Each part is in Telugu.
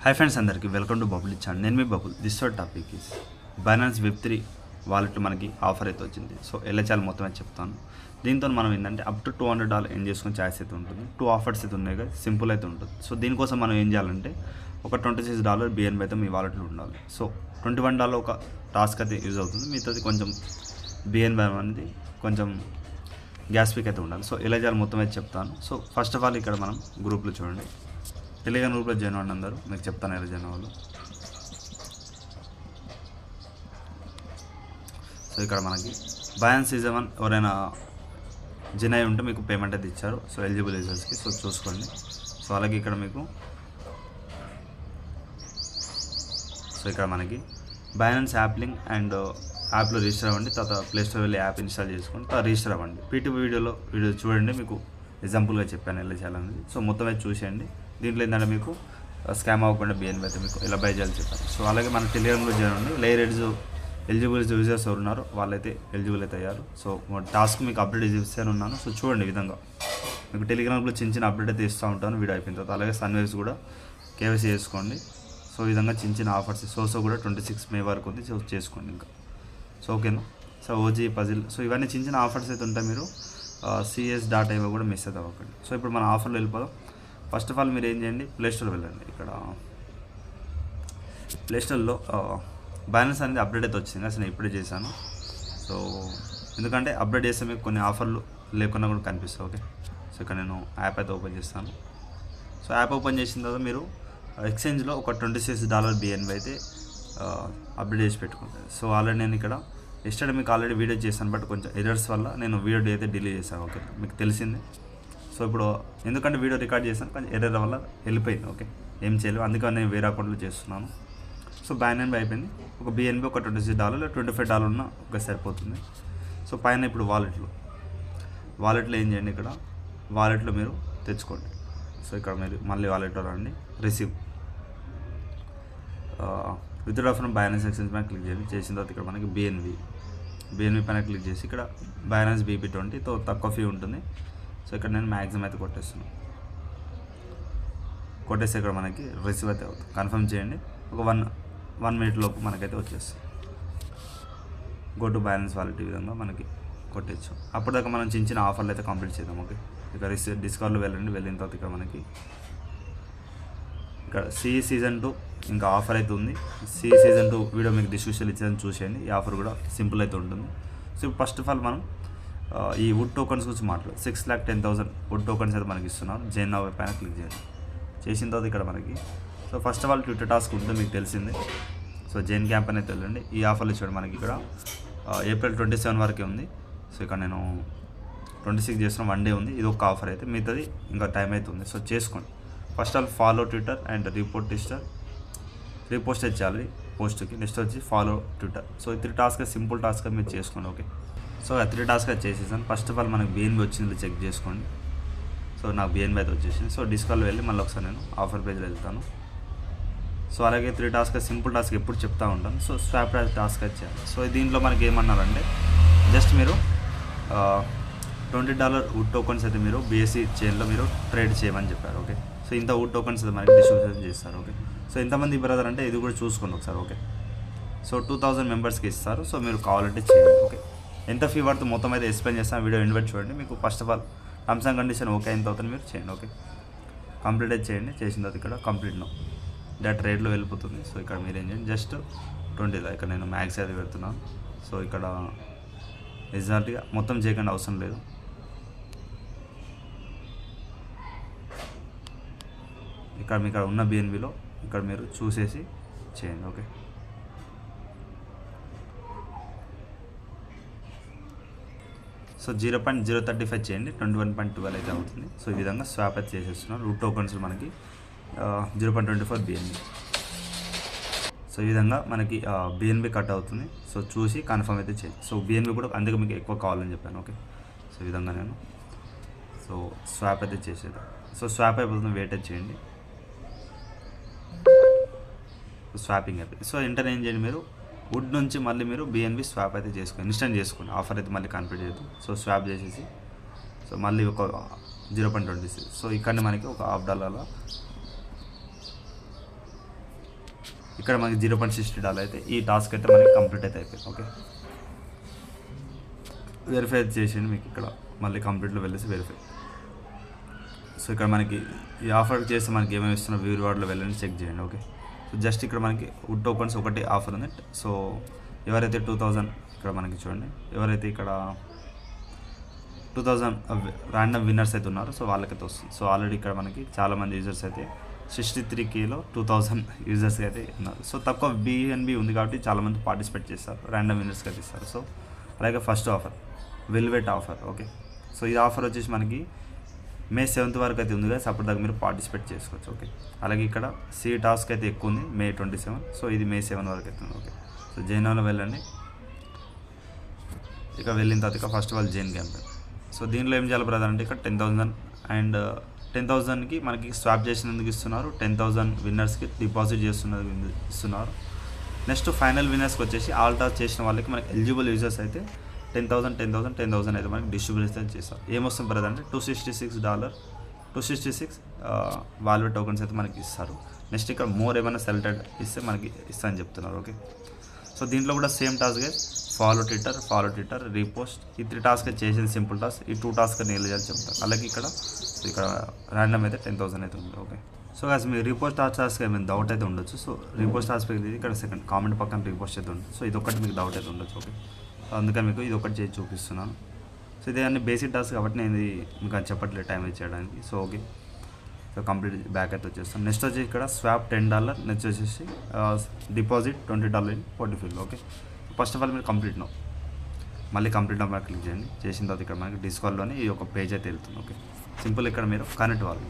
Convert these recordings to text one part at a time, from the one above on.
హాయ్ ఫ్రెండ్స్, అందరికీ వెల్కమ్ టు బబుల్ ఛానల్. నేను మీ Bubble. This topic is Binance web3 wallet మనకి ఆఫర్ అయితే వచ్చింది. సో ఎలా చేయాలి మొత్తం అయితే చెప్తాను. దీంతో మనం ఏంటంటే అప్ టు $200 ఏం చేసుకుని ఛాయిస్ అయితే ఉంటుంది. 2 ఆఫర్స్ అయితే ఉన్నాయి కదా, సింపుల్ అయితే ఉంటుంది. సో దీనికోసం మనం ఏం చేయాలంటే ఒక $26 BNB అయితే మీ వాలెట్లో ఉండాలి. సో $21 ఒక టాస్క్ అయితే యూజ్ అవుతుంది. మిగతాది కొంచెం BNB అనేది కొంచెం గ్యాస్ పీక్ అయితే ఉండాలి. సో ఎలా చేయాలి మొత్తం అయితే చెప్తాను. సో ఫస్ట్ ఆఫ్ ఆల్ ఇక్కడ మనం గ్రూప్లో చూడండి, టెలిగ్రామ్ గ్రూప్లో జాయిన్ అవ్వండి. అందరూ మీకు చెప్తాను ఎలా జాయిన్ అవ్వాలి. సో ఇక్కడ మనకి బైనాన్స్ సీజన్ 1 ఎవరైనా జాయిన్ అయి ఉంటే మీకు పేమెంట్ అయితే ఇచ్చారు. సో ఎలిజిబుల్ యూజర్స్కి. సో చూసుకోండి. సో అలాగే ఇక్కడ మీకు ఇక్కడ మనకి బైనాన్స్ యాప్ లింక్ అండ్ యాప్లో రిజిస్టర్ అవ్వండి. తర్వాత ప్లేస్టోర్ వెళ్ళి యాప్ ఇన్స్టాల్ చేసుకోండి. తర్వాత రిజిస్టర్ అవ్వండి. పీటీ వీడియో చూడండి, మీకు ఎగ్జాంపుల్గా చెప్పాను ఎలా చేయాలనేది. సో మొత్తం అయితే చూసేయండి. దీంట్లో ఏంటంటే మీకు స్కామ్ అవ్వకుండా BNB అయితే మీకు ఎలా బై చేయాలి చెప్పారు. సో అలాగే మన టెలిగ్రామ్లో చేయండి. లేయర్ ఎలిజిబుల్ యూజర్స్ ఎవరున్నారో వాళ్ళైతే ఎలిజిబుల్ అయితే అయ్యారు. సో టాస్క్ మీకు అప్డేట్ ఇస్తాను ఉన్నాను. సో చూడండి ఈ విధంగా మీకు టెలిగ్రామ్లో చిన్న అప్డేట్ అయితే ఇస్తూ ఉంటాను వీడియో అయిపోయిన తర్వాత. అలాగే సన్వేవ్స్ కూడా KYC చేసుకోండి. సో ఈ విధంగా చిన్న ఆఫర్స్ సో కూడా 26 మే వరకు ఉంది. సో చేసుకోండి ఇంకా. సో ఓకేనా. సో OG పజిల్, సో ఇవన్నీ చిన్న ఆఫర్స్ అయితే ఉంటాయి. మీరు CS.IO కూడా మిస్ అయితే అవ్వకండి. సో ఇప్పుడు మన ఆఫర్లో వెళ్ళిపోదాం. ఫస్ట్ ఆఫ్ ఆల్ మీరు ఏం చేయండి, ప్లేస్టోర్ వెళ్ళండి. ఇక్కడ ప్లేస్టోర్లో బైనాన్స్ అనేది అప్డేట్ అయితే వచ్చింది. అసలు నేను ఇప్పుడే చేశాను. సో ఎందుకంటే అప్డేట్ చేస్తే మీకు కొన్ని ఆఫర్లు లేకుండా కూడా కనిపిస్తాయి. ఓకే. సో ఇక్కడ నేను యాప్ అయితే ఓపెన్ చేస్తాను. సో యాప్ ఓపెన్ చేసిన తర్వాత మీరు ఎక్స్చేంజ్లో ఒక $26 BNB అయితే అప్డేట్ చేసి పెట్టుకుంటాను. సో ఆల్రెడీ నేను ఇక్కడ ఎస్టర్డే మీకు ఆల్రెడీ వీడియో చేశాను, బట్ కొంచెం ఎర్రర్స్ వల్ల నేను వీడియో అయితే డిలీట్ చేశాను. ఓకే, మీకు తెలిసిందే. సో ఇప్పుడు ఎందుకంటే వీడియో రికార్డ్ చేశాను, కొంచెం ఎర్రర్ వల్ల వెళ్ళిపోయింది. ఓకే, ఏం చేయలేదు. అందుకని నేను వేరే అకౌంట్లో చేస్తున్నాను. సో BNB అయిపోయింది. ఒక BNB ఒక $26 $25 ఉన్న ఒక సరిపోతుంది. సో పైన ఇప్పుడు వాలెట్లో ఏం చేయండి, ఇక్కడ వాలెట్లో మీరు తెచ్చుకోండి. సో ఇక్కడ మీరు మళ్ళీ వాలెట్లో రండి, receive withdraw from Binance exchange పైన క్లిక్ చేయండి. చేసిన తర్వాత ఇక్కడ మనకి BNB పైన క్లిక్ చేసి ఇక్కడ బైనాన్స్ BP20 తో తక్కువ ఫీ ఉంటుంది. సో ఇక్కడ నేను మ్యాక్సిమం అయితే కొట్టేస్తున్నాను. కొట్టేసి ఇక్కడ మనకి రిసీవ్ అయితే అవుతుంది. కన్ఫర్మ్ చేయండి. ఒక 1 మినిట్ లోపు మనకైతే వచ్చేస్తుంది. గో టు బైనాన్స్ వాలెట్ ఈ విధంగా మనకి కొట్టచ్చు. అప్పటిదాకా మనం చిన్న ఆఫర్లు అయితే కంప్లీట్ చేద్దాం. ఓకే, ఇక్కడ డిస్కౌంట్లో వెళ్ళండి. వెళ్ళిన తర్వాత ఇక్కడ మనకి ఇక్కడ సీజన్ 2 ఇంకా ఆఫర్ అయితే ఉంది. సీజన్ 2 వీడియో మీకు డిస్క్రిప్షన్ ఇచ్చేదని చూసేయండి. ఈ ఆఫర్ కూడా సింపుల్ అయితే ఉంటుంది. సో ఫస్ట్ ఆఫ్ ఆల్ మనం ఈ వుడ్ టోకన్స్ గురించి మాట్లాడు. 6,10,000 వుడ్ టోకన్స్ అయితే మనకి ఇస్తున్నారు. జైన్ నవ్ పైన క్లిక్ చేయండి. చేసిన తర్వాత ఇక్కడ మనకి so first of all Twitter task ఉంటుంది, మీకు తెలిసిందే. సో జైన్ క్యాంప్ అనేది వెళ్ళండి. ఈ ఆఫర్లు ఇచ్చాడు మనకి ఇక్కడ April 27 వరకే ఉంది. సో ఇక్కడ నేను 26 చేస్తున్న 1 డే ఉంది. ఇది ఒక ఆఫర్ అయితే, మిగతాది ఇంకా టైం అయితే ఉంది. సో చేసుకోండి. First all follow Twitter and repost చేయాలి పోస్ట్కి. నెక్స్ట్ వచ్చి ఫాలో ట్విట్టర్. సో ఈ 3 టాస్క్ సింపుల్ టాస్క్ మీరు చేసుకోండి. ఓకే, సో 3 టాస్క్ అయితే చేసేసాను. ఫస్ట్ ఆఫ్ ఆల్ మనకి BNB వచ్చింది చెక్ చేసుకోండి. సో నాకు BNB అయితే వచ్చేసింది. సో డిస్కౌంట్లో వెళ్ళి మళ్ళీ ఒకసారి నేను ఆఫర్ పేజ్లో వెళ్తాను. సో అలాగే 3 టాస్క్ సింపుల్ టాస్క్ ఎప్పుడు చెప్తూ ఉంటాను. సో స్వాప్ టాస్క్ అయితే చేయాలి. సో దీంట్లో మనకి ఏమన్నారంటే జస్ట్ మీరు $20 వుడ్ టోకన్స్ అయితే మీరు BSC చైన్లో మీరు ట్రేడ్ చేయమని చెప్పారు. ఓకే, సో ఇంత వుడ్ టోకన్స్ అయితే మనకి డిస్ట్రిబ్యూషన్ చేస్తారు. ఓకే, సో ఎంతమంది బ్రదర్ అంటే ఇది కూడా చూసుకోండి ఒకసారి. ఓకే, సో 2000 మెంబర్స్కి ఇస్తారు. సో మీరు కావాలంటే చేయండి. ఓకే, ఎంత ఫీ పడుతుంది మొత్తం అయితే ఎక్స్ప్లెయిన్ చేస్తాను. వీడియో ఇన్వైట్ చూడండి. మీకు first of all terms and condition okay అయిన తర్వాత మీరు చేయండి. ఓకే, కంప్లీట్ అయితే చేయండి. చేసిన తర్వాత ఇక్కడ కంప్లీట్ నో డేట్ రేట్లో వెళ్ళిపోతుంది. సో ఇక్కడ మీరు ఏం చేయండి, జస్ట్ 20 ఇక్కడ నేను మ్యాక్స్ అయితే పెడుతున్నాను. సో ఇక్కడ ఎగ్జాక్ట్గా మొత్తం చేయకుండా అవసరం లేదు. ఇక్కడ ఉన్న BNBలో ఇక్కడ మీరు చూసేసి చేయండి. ఓకే, సో 0.035 చేయండి. 21.12 అయితే అవుతుంది. సో ఈ విధంగా స్వాప్ అయితే చేసేస్తున్నాం. రూట్ టోకన్స్ మనకి 0.24 BNB. సో ఈ విధంగా మనకి BNB కట్ అవుతుంది. సో చూసి కన్ఫర్మ్ అయితే చేయండి. సో BNB కూడా అందుకే మీకు ఎక్కువ కావాలని చెప్పాను. ఓకే, సో ఈ విధంగా నేను సో స్వాప్ అయితే చేసేది. సో స్వాప్ అయిపోతుంది, వెయిట్ అయితే చేయండి. స్వాపింగ్ అయిపోయింది. సో ఇంటర్ ఏం చేయండి, మీరు వుడ్ నుంచి మళ్ళీ మీరు BNB స్వాప్ అయితే చేసుకోండి. ఇన్స్టెంట్ చేసుకోండి. ఆఫర్ అయితే మళ్ళీ కంప్లీట్ చేద్దాం. సో స్వాప్ చేసేసి సో మళ్ళీ ఒక 0.26. సో ఇక్కడ మనకి ఒక $1.5 ఇక్కడ మనకి $0.60 అయితే ఈ టాస్క్ అయితే మనకి కంప్లీట్ అయితే అయిపోయింది. ఓకే, వెరిఫై చేసింది మీకు ఇక్కడ మళ్ళీ కంప్లీట్లో వెళ్ళేసి వెరిఫై. సో ఇక్కడ మనకి ఈ ఆఫర్ చేస్తే మనకి ఏమేమి ఇస్తున్నా వ్యూ రివార్డ్లో వెళ్ళండి చెక్ చేయండి. ఓకే, సో జస్ట్ ఇక్కడ మనకి వుడ్ టోకన్స్ ఒకటి ఆఫర్ ఉంది. సో ఎవరైతే 2000 ఇక్కడ మనకి చూడండి, ఎవరైతే ఇక్కడ 2000 ర్యాండమ్ విన్నర్స్ అయితే ఉన్నారో సో వాళ్ళకైతే వస్తుంది. సో ఆల్రెడీ ఇక్కడ మనకి చాలామంది యూజర్స్ అయితే 63Kలో 2000 యూజర్స్కి అయితే ఉన్నారు. సో తక్కువ BNB ఉంది కాబట్టి చాలామంది పార్టిసిపేట్ చేస్తారు, ర్యాండమ్ విన్నర్స్కి అయితే ఇస్తారు. సో అలాగే first offer velvet offer. Okay, so ఈ ఆఫర్ వచ్చేసి మనకి May 7th వరకు అయితే ఉంది కదా, అప్పటిదాకా మీరు పార్టిసిపేట్ చేసుకోవచ్చు. ఓకే, అలాగే ఇక్కడ సి టాస్క్ అయితే ఎక్కువ ఉంది May 27. సో ఇది May 7 వరకు అయితే ఉంది. ఓకే, సో జైన్లో వెళ్ళండి. ఇక వెళ్ళిన తర్వాత ఇక first of all Jain campaign. So దీనిలో ఏం చేయాలి బ్రదర్ అంటే ఇక్కడ 10,000 అండ్ 10,000కి మనకి స్వాప్ చేసినందుకు ఇస్తున్నారు, 10,000 విన్నర్స్కి డిపాజిట్ చేస్తున్నందుకు ఇస్తున్నారు. నెక్స్ట్ ఫైనల్ విన్నర్స్కి వచ్చేసి ఆల్ టాస్ చేసిన వాళ్ళకి మనకి ఎలిజిబుల్ యూజర్స్ అయితే 10,000 అయితే మనకి డిస్ట్రిబ్యూషన్ చేస్తారు. ఏమొస్తుంది బ్రదర్ అంటే $266 వాల్వెట్ టోకన్స్ అయితే మనకి ఇస్తారు. నెక్స్ట్ ఇక్కడ మోర్ ఏమైనా సెలెక్టెడ్ ఇస్తే మనకి ఇస్తారని చెప్తున్నారు. ఓకే, సో దీంట్లో కూడా same task follow Twitter repost ఈ 3 టాస్క్ చేసేది సింపుల్ టాస్క్. ఈ 2 టాస్క్ నేల్ చేయాలి చెప్తారు. అలాగే ఇక్కడ ర్యాండమ్ అయితే 10,000 అయితే ఉంది. ఓకే, సో గాస్ మీరు రీపోస్ట్ టాస్క్ ఏమైనా డౌట్ అయితే ఉండొచ్చు. సో రీపోస్ట్ టాస్క్ ఇక్కడ సెకండ్ కామెంట్ పక్కన రీపోస్ట్ అయితే ఉంటుంది. సో ఇది ఒకటి మీకు డౌట్ అయితే ఉండొచ్చు. ఓకే, అందుకని మీకు ఇది ఒకటి చేసి చూపిస్తున్నాను. సో ఇది అన్ని బేసిక్ టాస్క్ కాబట్టి నేను ఇది మీకు అది చెప్పట్లేదు టైం ఇచ్చేయడానికి. So okay, so complete back అయితే వచ్చేస్తాను. నెక్స్ట్ వచ్చి ఇక్కడ స్వాప్ $10, నెక్స్ట్ వచ్చేసి deposit $20 in portfolio. Okay, first of all మీరు కంప్లీట్ నో మళ్ళీ కంప్లీట్ నో మీద క్లిక్ చేయండి. చేసిన తర్వాత ఇక్కడ మనకి డిస్కాల్లోని ఈ ఒక పేజ్ అయితే వెళ్తుంది. ఓకే, సింపుల్ ఇక్కడ మీరు కనెక్ట్ వాలెట్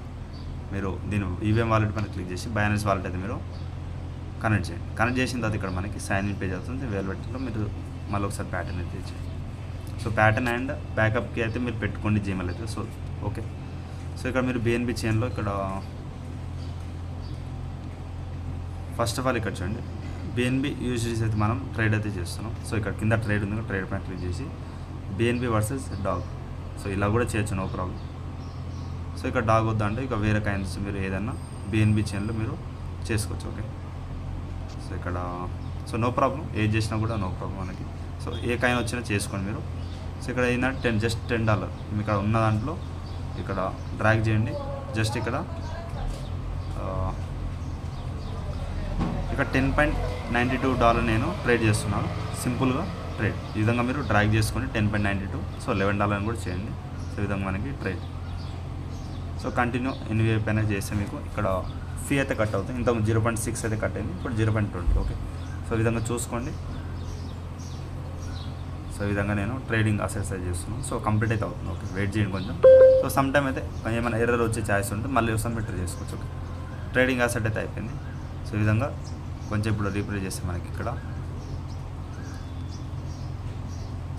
మీరు దీని ఈవీఎం వాలెట్ పైన క్లిక్ చేసి బైనాన్స్ వాలెట్ అయితే మీరు కనెక్ట్ చేయండి. కనెక్ట్ చేసిన తర్వాత ఇక్కడ మనకి సైన్ ఇన్ పేజ్ అవుతుంది. వెల్వెట్లో మీరు మళ్ళీ ఒకసారి ప్యాటర్న్ అయితే చేయండి. సో ప్యాటర్న్ అండ్ బ్యాకప్కి అయితే మీరు పెట్టుకోండి జీమెయిల్ అయితే. సో ఓకే, సో ఇక్కడ మీరు BNB చైన్లో ఇక్కడ ఫస్ట్ ఆఫ్ ఆల్ ఇక్కడ చూడండి BNB యూజెస్ అయితే మనం ట్రేడ్ అయితే చేస్తున్నాం. సో ఇక్కడ కింద ట్రేడ్ ఉంది, ట్రేడ్ పైన క్లిక్ చేసి BNB వర్సెస్ డాగ్. సో ఇలా కూడా చేయొచ్చు, నో ప్రాబ్లం. సో ఇక్కడ డాగ్ వద్దా అంటే ఇక వేరే కైండ్స్ మీరు ఏదన్నా BNB చైన్లో మీరు చేసుకోవచ్చు. ఓకే, సో ఇక్కడ సో నో ప్రాబ్లం, ఏది చేసినా కూడా నో ప్రాబ్లం మనకి. సో ఏ కాయిన్ వచ్చినా చేసుకోండి మీరు. సో ఇక్కడ ఏంటంటే జస్ట్ $10 మీకు ఇక్కడ ఉన్న దాంట్లో ఇక్కడ డ్రాగ్ చేయండి. జస్ట్ ఇక్కడ $10.92 నేను ట్రేడ్ చేస్తున్నాను, సింపుల్గా ట్రేడ్. ఈ విధంగా మీరు డ్రాగ్ చేసుకొని 10.92 సో $11 కూడా చేయండి. సో ఈ విధంగా మనకి ట్రేడ్. సో కంటిన్యూ ఎన్వీ పైన చేస్తే మీకు ఇక్కడ ఫీ అయితే కట్ అవుతుంది. ఇంత 0.6 అయితే కట్ అయింది, ఇప్పుడు 0.20. ఓకే, సో ఈ విధంగా చూసుకోండి. సో ఈ విధంగా నేను ట్రేడింగ్ ఎక్సర్సైజ్ చేస్తున్నాను. సో కంప్లీట్ అయితే అవుతుంది. ఓకే, వెయిట్ చేయండి కొంచెం. సో సమ్ టైమ్ అయితే ఏమైనా ఎర్రర్ వచ్చే ఛాయిస్ ఉంటే మళ్ళీ సబ్మిట్ చేసుకోవచ్చు. ఓకే, ట్రేడింగ్ అసెట్ అయితే అయిపోయింది. సో ఈ విధంగా కొంచెం ఇప్పుడు రీప్లే చేస్తే మనకి ఇక్కడ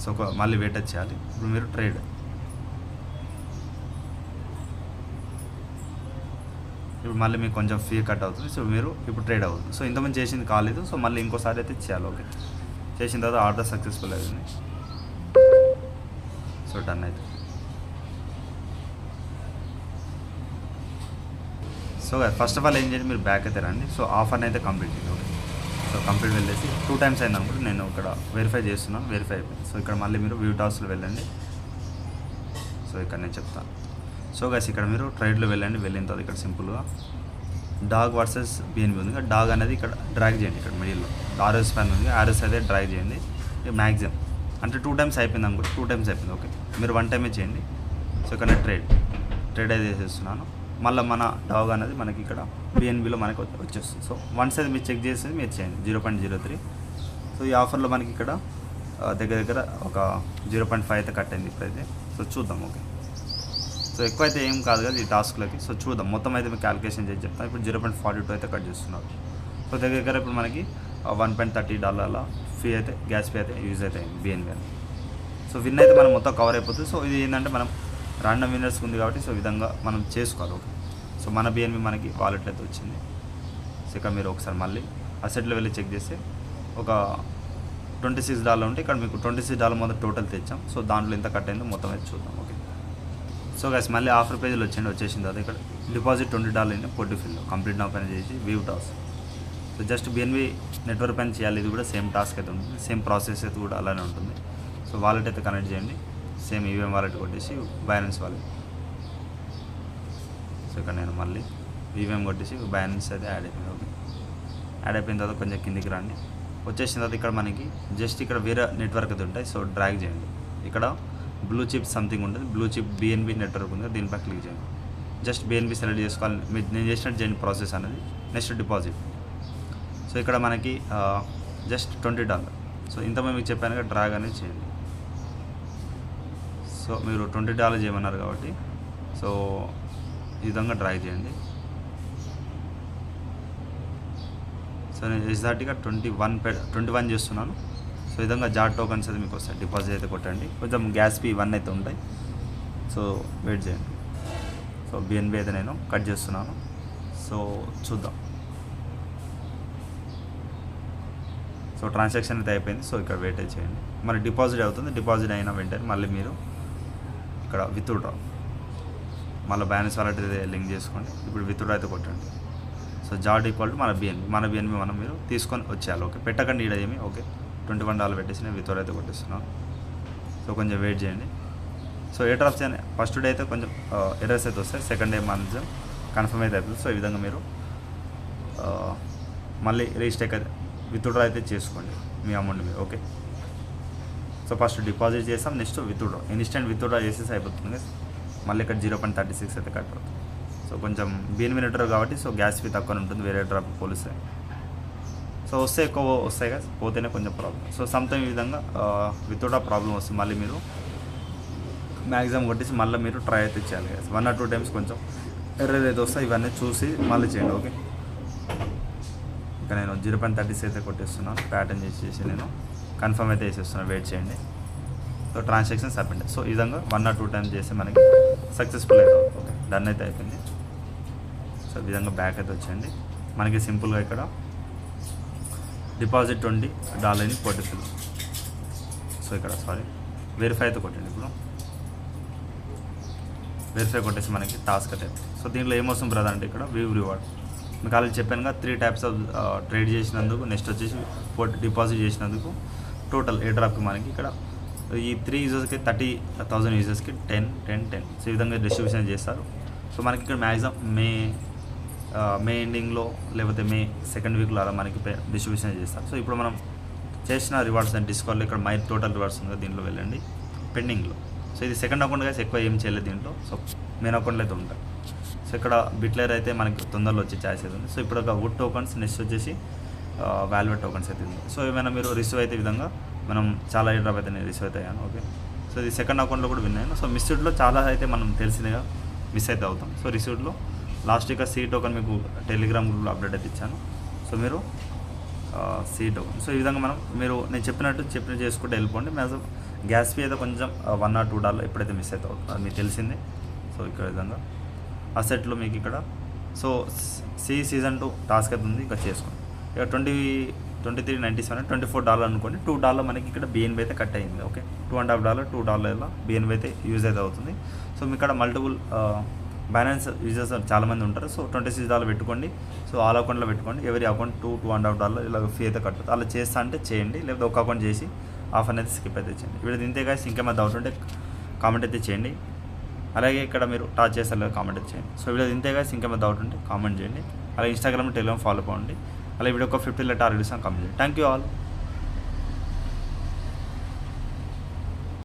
సో మళ్ళీ వెయిట్ చేయాలి. ఇప్పుడు మీరు ట్రేడ్ ఇప్పుడు మళ్ళీ మీకు కొంచెం ఫీ కట్ అవుతుంది. సో మీరు ఇప్పుడు ట్రేడ్ అవుతుంది. సో ఇంతమంది చేసింది కాలేదు. సో మళ్ళీ ఇంకోసారి అయితే చేయాలి. ఓకే, చేసిన తర్వాత ఆర్డర్ సక్సెస్ఫుల్ అయింది. సో డన్ అయితే. సో ఫస్ట్ ఆఫ్ ఆల్ ఏం చేయండి, మీరు బ్యాక్ అయితే రండి. సో ఆఫర్ని అయితే కంప్లీట్ చేయండి. ఓకే, సో కంప్లీట్ వెళ్ళేసి 2 times అయింది అనుకుంటే నేను ఇక్కడ వెరిఫై చేస్తున్నాను, వెరిఫై అయిపోయింది. సో ఇక్కడ మళ్ళీ మీరు వ్యూ టాస్క్లో వెళ్ళండి. సో ఇక్కడ నేను చెప్తాను. సో గైస్ ఇక్కడ మీరు ట్రేడ్లో వెళ్ళండి. వెళ్ళిన తర్వాత ఇక్కడ సింపుల్గా డాగ్ వర్సెస్ BNB ఉంది. డాగ్ అనేది ఇక్కడ డ్రాగ్ చేయండి. ఇక్కడ మిడిల్లో RS పైన ఉంది, RS అయితే డ్రాగ్ చేయండి మ్యాక్సిమం. అంటే 2 times అయిపోయింది అనుకుంటే 2 times అయిపోయింది. ఓకే, మీరు 1 time చేయండి. సో ఇక్కడ ట్రేడ్ అయితే చేసేస్తున్నాను. మళ్ళీ మన డాగ్ అనేది మనకి ఇక్కడ BNBలో మనకి వచ్చేస్తుంది. సో వన్స్ అది మీరు చెక్ చేసి మీరు చేయండి 0.03. సో ఈ ఆఫర్లో మనకి ఇక్కడ దగ్గర ఒక 0.5 అయితే కట్ అయింది ఇప్పుడైతే. సో చూద్దాం. ఓకే, సో ఎక్కువ అయితే ఏం కాదు కదా ఈ టాస్క్లకి. సో చూద్దాం, మొత్తం అయితే మీకు క్యాలిక్యులేషన్ చేసి చెప్తాను. ఇప్పుడు 0.42 అయితే కట్ చేస్తున్నారు. సో దగ్గర ఇప్పుడు మనకి $1.30 ఫీ అయితే గ్యాస్ ఫీ అయితే యూజ్ అయితే అయింది BNB అని. సో విన్ అయితే మనం మొత్తం కవర్ అయిపోతుంది. సో ఇది ఏంటంటే మనం ర్యాండమ్ విన్నర్స్ ఉంది కాబట్టి సో విధంగా మనం చేసుకోవాలి. ఓకే, సో మన BNB మనకి వాలెట్ అయితే వచ్చింది. సో ఇక్కడ మీరు ఒకసారి మళ్ళీ అసెట్లో వెళ్ళి చెక్ చేస్తే ఒక $26 ఉంటే ఇక్కడ మీకు $26 మొదటి టోటల్ తెచ్చాం. సో దాంట్లో ఎంత కట్ అయిందో మొత్తం అయితే చూద్దాం. ఓకే, సో గైస్ మళ్ళీ ఆఫర్ పేజ్లో వచ్చేసిన తర్వాత ఇక్కడ డిపాజిట్ $20 పోర్ట్ఫోలియో కంప్లీట్ నా పైన చేసి view toss. So just BNB network పైన చేయాలి. ఇది కూడా సేమ్ టాస్క్ అయితే ఉంటుంది, సేమ్ ప్రాసెస్ అయితే కూడా అలానే ఉంటుంది. సో వాలెట్ అయితే కనెక్ట్ చేయండి, సేమ్ ఈవీఎం వాలెట్ కొట్టేసి బైనాన్స్ వాలెట్. సో ఇక్కడ నేను మళ్ళీ ఈవీఎం కొట్టేసి బైనాన్స్ అయితే యాడ్ అయిపోయింది. ఓకే, యాడ్ అయిపోయిన తర్వాత కొంచెం కిందికి రండి. వచ్చేసిన తర్వాత ఇక్కడ మనకి జస్ట్ ఇక్కడ వేరే నెట్వర్క్ అయితే ఉంటాయి. సో డ్రాగ్ చేయండి, ఇక్కడ బ్లూ చిప్ సంథింగ్ ఉంటుంది, బ్లూ చిప్ బిఎన్బి నెట్వర్క్ ఉంది, దీనిపై క్లిక్ చేయండి. జస్ట్ బిఎన్బి సెలెక్ట్ చేసుకోవాలి, నేను చేసినట్టు చేయండి ప్రాసెస్ అనేది. Next deposit. సో ఇక్కడ మనకి జస్ట్ $20. సో ఇంతమంది మీకు చెప్పాను కదా, డ్రాగ్ అనేది చేయండి. సో మీరు $20 చేయమన్నారు కాబట్టి సో ఈ విధంగా డ్రాగ్ చేయండి. సో నేను ఎగ్జాక్ట్గా 21 చేస్తున్నాను. సో ఈ విధంగా జాట్ టోకన్స్ అయితే మీకు వస్తాయి. డిపాజిట్ అయితే కొట్టండి, కొంచెం గ్యాస్ ఫీ 1 అయితే ఉంటాయి. సో వెయిట్ చేయండి. సో బిఎన్బి అయితే నేను కట్ చేస్తున్నాను. సో చూద్దాం. సో ట్రాన్సాక్షన్ అయితే అయిపోయింది. సో ఇక్కడ వెయిట్ అయితే చేయండి, మరి డిపాజిట్ అవుతుంది. డిపాజిట్ అయిన వెంటనే మళ్ళీ మీరు ఇక్కడ విత్డ్రా, మళ్ళీ బ్యాలెన్స్ వాలెట్ అయితే లింక్ చేసుకోండి. ఇప్పుడు విత్డ్రా అయితే కొట్టండి. సో జాట్ ఈక్వల్ టు మన బిఎన్బి మనం మీరు తీసుకొని వచ్చేయాలి. ఓకే, పెట్టకండి ఈడ ఏమి. ఓకే, $21 పెట్టేసి నేను విత్డ్రా అయితే కొట్టేస్తున్నాను. సో కొంచెం వెయిట్ చేయండి. సో ఏ డ్రాప్స్ అని ఫస్ట్ డే అయితే కొంచెం ఎర్రర్స్ అయితే వస్తాయి, సెకండ్ డే మంచి కన్ఫర్మ్ అయితే అవుతుంది. సో ఈ విధంగా మీరు మళ్ళీ రీస్టేక్ అయితే విత్డ్రా అయితే చేసుకోండి మీ అమౌంట్ మీరు. ఓకే, సో ఫస్ట్ డిపాజిట్ చేస్తాం, నెక్స్ట్ విత్డ్రా, ఇన్స్టెంట్ విత్డ్రా చేసేసి అయిపోతుంది. మళ్ళీ ఇక్కడ 0.36 అయితే కట్ అవుతుంది. సో కొంచెం బిఎన్బి నెట్వర్క్ కాబట్టి సో గ్యాస్ ఫీ తక్కువ ఉంటుంది వేరే డ్రాప్ పోలిస్తే. సో వస్తే ఎక్కువ వస్తాయి కదా, పోతేనే కొంచెం ప్రాబ్లం. సో సమ్టైమ్ ఈ విధంగా విత్డ్రా ప్రాబ్లం వస్తుంది. మళ్ళీ మీరు మ్యాక్సిమం కొట్టేసి మళ్ళీ మీరు ట్రై అయితే చేయాలి కదా, 1 or 2 times కొంచెం ఎర్రర్ అయితే వస్తాయి. ఇవన్నీ చూసి మళ్ళీ చేయండి. ఓకే, ఇక నేను 0.36 అయితే కొట్టేస్తున్నాను, ప్యాటర్న్ చేసి నేను కన్ఫర్మ్ అయితే వేసేస్తున్నాను. వెయిట్ చేయండి. So transaction submit. సో ఈ విధంగా 1 or 2 times చేస్తే మనకి సక్సెస్ఫుల్ అయితే అవుతుంది. ఓకే, డన్ అయితే అయిపోయింది. సో ఈ విధంగా బ్యాక్ అయితే వచ్చేయండి. మనకి సింపుల్గా ఇక్కడ డిపాజిట్ $20 కొట్టేస్తుంది. సో ఇక్కడ వెరిఫై అయితే కొట్టండి. ఇప్పుడు వెరిఫై కొట్టేసి మనకి టాస్క్ అయితే. సో దీంట్లో ఏమొస్తుంది బ్రదర్ అంటే ఇక్కడ వ్యూ రివార్డ్ మీకు ఆల్రెడీ చెప్పానుగా 3 types ఆఫ్ ట్రేడ్ చేసినందుకు, నెక్స్ట్ వచ్చేసి డిపాజిట్ చేసినందుకు టోటల్ ఏ డ్రాప్కి మనకి ఇక్కడ ఈ 3 యూజర్స్కి 30,000 యూజర్స్కి 10. సో ఈ విధంగా డిస్ట్రిబ్యూషన్ చేస్తారు. సో మనకి ఇక్కడ మ్యాక్సిమం మే ఎండింగ్లో లేకపోతే మే సెకండ్ వీక్లో అలా మనకి డిస్ట్రిబ్యూషన్ చేస్తారు. సో ఇప్పుడు మనం చేసిన రివార్డ్స్ అండ్ డిస్కౌంట్లో ఇక్కడ మై టోటల్ రివార్డ్స్ ఉంది, దీంట్లో వెళ్ళండి పెండింగ్లో. సో ఇది సెకండ్ అకౌంట్ గా ఎక్కువ ఏం చేయలేదు దీంట్లో. సో మెయిన్ అకౌంట్లో అయితే ఉంటాయి. సో ఇక్కడ బిట్లేర్ అయితే మనకి తొందరలో వచ్చే ఛాయిస్ అయితే ఉంది. సో ఇప్పుడు ఒక వుడ్ టోకన్స్, నెక్స్ట్ వచ్చేసి వాల్యుయేట్ టోకన్స్ అయితే ఉంది. సో ఏమైనా మీరు రిసీవ్ అయితే విధంగా మనం చాలా డ్రాప్ అయితే నేను రిసీవ్ అయితే అయ్యాను. ఓకే, సో ఇది సెకండ్ అకౌంట్లో కూడా విన్ అయ్యాను. సో మిస్డ్లో చాలా అయితే మనం తెలిసిందిగా మిస్ అయితే అవుతాం. సో రిసీవ్డ్లో లాస్ట్ ఇక సీ టోకన్ మీకు టెలిగ్రామ్ గ్రూప్లో అప్డేట్ అయితే ఇచ్చాను. సో మీరు సీ టోకన్. సో ఈ విధంగా నేను చెప్పినట్టు చేసుకుంటే వెళ్ళిపోండి. మ్యాక్సిమం గ్యాస్ ఫీ అయితే కొంచెం $1 or $2 ఎప్పుడైతే మిస్ అయితే అవుతుంది అది మీకు తెలిసిందే. సో ఇక్కడ విధంగా అసెట్లో మీకు ఇక్కడ సో సీజన్ 2 టాస్క్ అయితే ఉంది, ఇక్కడ చేసుకోండి. ఇక 23.97 $24 అనుకోండి. $2 మనకి ఇక్కడ బిఎన్బి అయితే కట్ అయ్యింది. ఓకే, $2.5 $2 బిఎన్బి అయితే యూజ్ అయితే అవుతుంది. సో మీకు ఇక్కడ మల్టిపుల్ బైనాన్స్ యూజర్స్ చాలామంది ఉంటారు. సో $26 పెట్టుకోండి. సో ఆల్ అకౌంట్లో పెట్టుకోండి. ఎవరి అకౌంట్ $2.5 ఇలా ఫీ అయితే కట్టుతుంది. అలా చేస్తా అంటే చేయండి, లేకపోతే ఒక అకౌంట్ చేసి ఆఫ్ అనేది స్కిప్ అయితే చేయండి. వీళ్ళు ఇంతే కాసి ఇంకేమైనా డౌట్ ఉంటే కామెంట్ అయితే చేయండి. అలాగే ఇక్కడ మీరు టాచ్ చేస్తారు లేదా కామెంట్ అయితే చేయండి. సో వీళ్ళు ఇంతే కాసి ఇంకేమైనా డౌట్ ఉంటే కామెంట్ చేయండి. అలాగే ఇన్స్టాగ్రామ్ టెలిగ్రామ్ ఫాలో అవ్వండి. అలాగే వీడియో ఒక 50 టార్గెట్ ఇస్తాను కామెంట్ చేయండి. Thank you all.